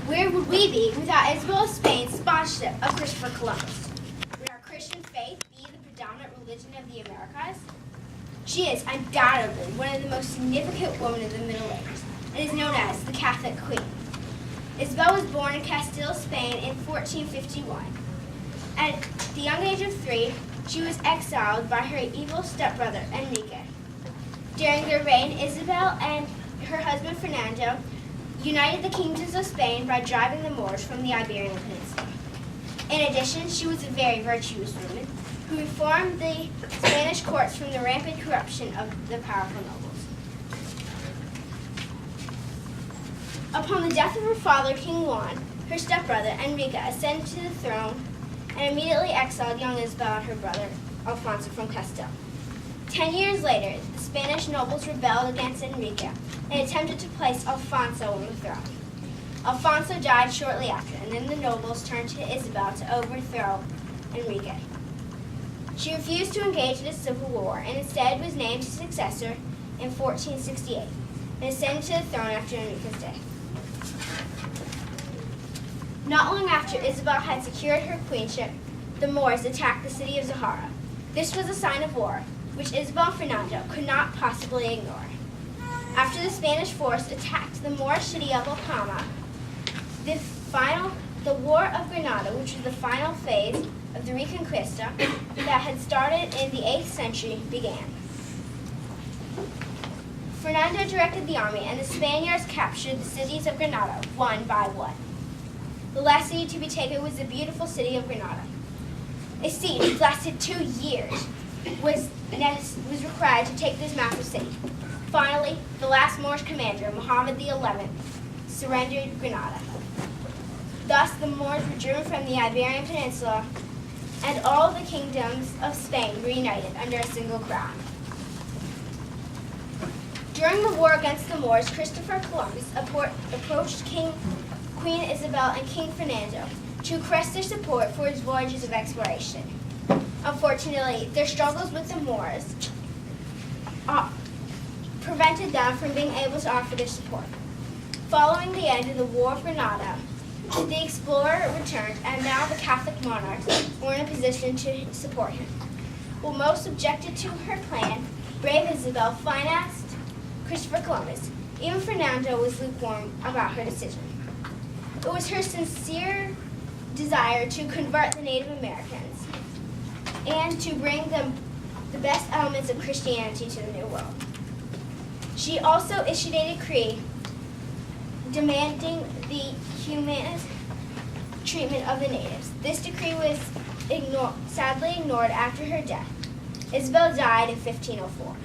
Where would we be without Isabelle of Spain's sponsorship of Christopher Columbus? Would our Christian faith be the predominant religion of the Americas? She is undoubtedly one of the most significant women of the Middle Ages and is known as the Catholic Queen. Isabelle was born in Castile, Spain in 1451. At the young age of 3, she was exiled by her evil stepbrother, Enrique. During their reign, Isabelle and her husband, Fernando, united the kingdoms of Spain by driving the Moors from the Iberian Peninsula. In addition, she was a very virtuous woman who reformed the Spanish courts from the rampant corruption of the powerful nobles. Upon the death of her father, King Juan, her stepbrother, Enrique, ascended to the throne and immediately exiled young Isabelle and her brother, Alfonso, from Castile. 10 years later, the Spanish nobles rebelled against Enrique and attempted to place Alfonso on the throne. Alfonso died shortly after, and then the nobles turned to Isabelle to overthrow Enrique. She refused to engage in a civil war and instead was named his successor in 1468 and ascended to the throne after Enrique's death. Not long after Isabelle had secured her queenship, the Moors attacked the city of Zahara. This was a sign of war, which Isabelle and Fernando could not possibly ignore. After the Spanish force attacked the Moorish city of Alhama, the War of Granada, which was the final phase of the Reconquista that had started in the 8th century, began. Fernando directed the army, and the Spaniards captured the cities of Granada one by one. The last city to be taken was the beautiful city of Granada. A siege which lasted 2 years was required to take this massive city. Finally, the last Moorish commander, Muhammad XI, surrendered Granada. Thus, the Moors were driven from the Iberian Peninsula, and all the kingdoms of Spain were united under a single crown. During the war against the Moors, Christopher Columbus approached Queen Isabelle and King Fernando to request their support for his voyages of exploration. Unfortunately, their struggles with the Moors prevented them from being able to offer their support. Following the end of the War of Granada, the explorer returned, and now the Catholic monarchs were in a position to support him. While most objected to her plan, brave Isabelle financed Christopher Columbus. Even Fernando was lukewarm about her decision. It was her sincere desire to convert the Native Americans and to bring them the best elements of Christianity to the New World. She also issued a decree demanding the humane treatment of the natives. This decree was sadly ignored after her death. Isabelle died in 1504.